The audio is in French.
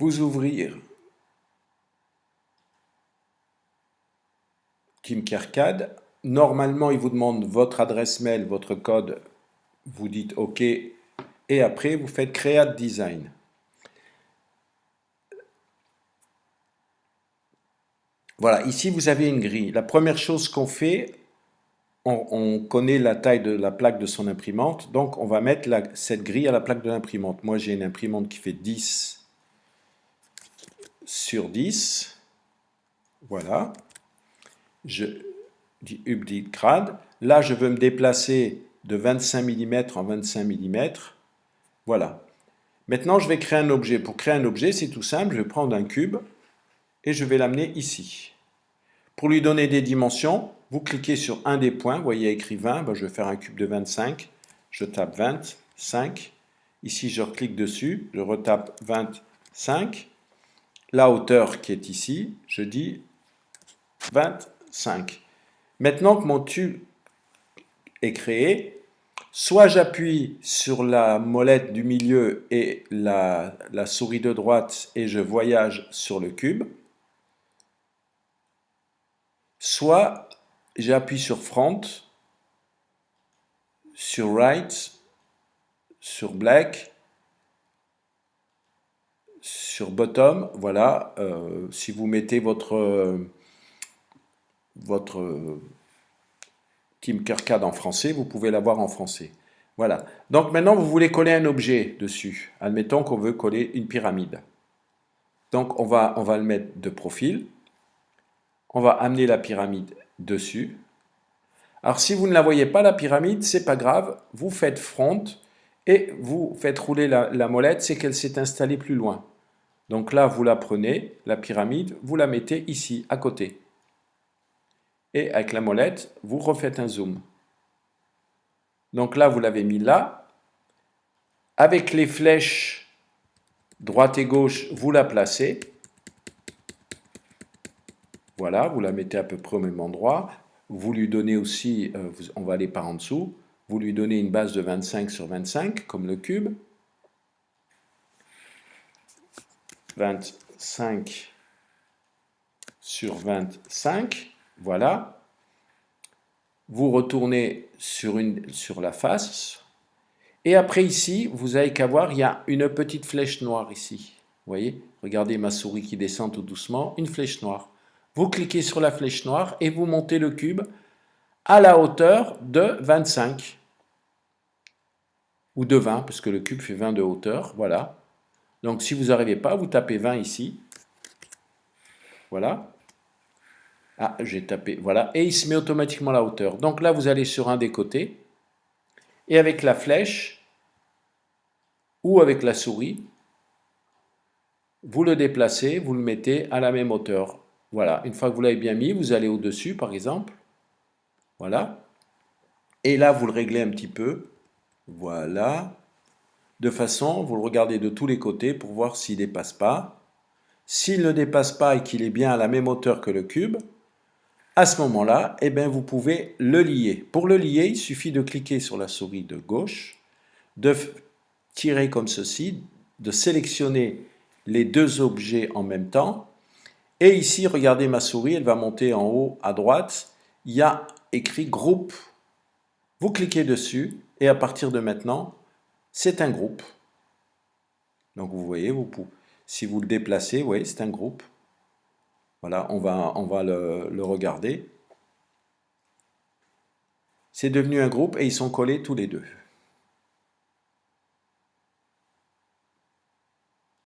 vous ouvrir Tinkercad. Normalement, il vous demande votre adresse mail, votre code. Vous dites OK et après vous faites Create Design. Voilà, ici vous avez une grille. La première chose qu'on fait, on connaît la taille de la plaque de son imprimante, donc on va mettre cette grille à la plaque de l'imprimante. Moi j'ai une imprimante qui fait 10 sur 10. Voilà. Je dis Update Grade. Là je veux me déplacer de 25 mm en 25 mm. Voilà. Maintenant je vais créer un objet. Pour créer un objet, c'est tout simple. Je vais prendre un cube et je vais l'amener ici. Pour lui donner des dimensions, vous cliquez sur un des points, vous voyez écrit 20, ben je vais faire un cube de 25, je tape 25, ici je reclique dessus, je retape 25, la hauteur qui est ici, je dis 25. Maintenant que mon tube est créé, soit j'appuie sur la molette du milieu et la souris de droite et je voyage sur le cube, soit j'appuie sur Front, sur Right, sur Black, sur Bottom. Voilà, si vous mettez votre Tinkercad en français, vous pouvez l'avoir en français. Voilà. Donc maintenant, vous voulez coller un objet dessus. Admettons qu'on veut coller une pyramide. Donc on va le mettre de profil. On va amener la pyramide dessus. Alors si vous ne la voyez pas, la pyramide, c'est pas grave. Vous faites front et vous faites rouler la molette, c'est qu'elle s'est installée plus loin. Donc là, vous la prenez, la pyramide, vous la mettez ici, à côté. Et avec la molette, vous refaites un zoom. Donc là, vous l'avez mis là. Avec les flèches droite et gauche, vous la placez. Voilà, vous la mettez à peu près au même endroit. Vous lui donnez aussi, on va aller par en dessous, vous lui donnez une base de 25 sur 25, comme le cube. 25 sur 25, voilà. Vous retournez sur la face. Et après ici, vous avez qu'à voir, il y a une petite flèche noire ici. Vous voyez, regardez ma souris qui descend tout doucement, une flèche noire. Vous cliquez sur la flèche noire et vous montez le cube à la hauteur de 25. Ou de 20, parce que le cube fait 20 de hauteur, voilà. Donc si vous n'arrivez pas, vous tapez 20 ici. Voilà. Ah, j'ai tapé, voilà. Et il se met automatiquement à la hauteur. Donc là, vous allez sur un des côtés. Et avec la flèche, ou avec la souris, vous le déplacez, vous le mettez à la même hauteur. Voilà. Une fois que vous l'avez bien mis, vous allez au-dessus, par exemple. Voilà. Et là, vous le réglez un petit peu. Voilà. De façon, vous le regardez de tous les côtés pour voir s'il ne dépasse pas. S'il ne dépasse pas et qu'il est bien à la même hauteur que le cube, à ce moment-là, eh bien, vous pouvez le lier. Pour le lier, il suffit de cliquer sur la souris de gauche, de tirer comme ceci, de sélectionner les deux objets en même temps. Et ici, regardez ma souris, elle va monter en haut à droite. Il y a écrit groupe. Vous cliquez dessus et à partir de maintenant, c'est un groupe. Donc vous voyez, si vous le déplacez, vous voyez, c'est un groupe. Voilà, on va le regarder. C'est devenu un groupe et ils sont collés tous les deux.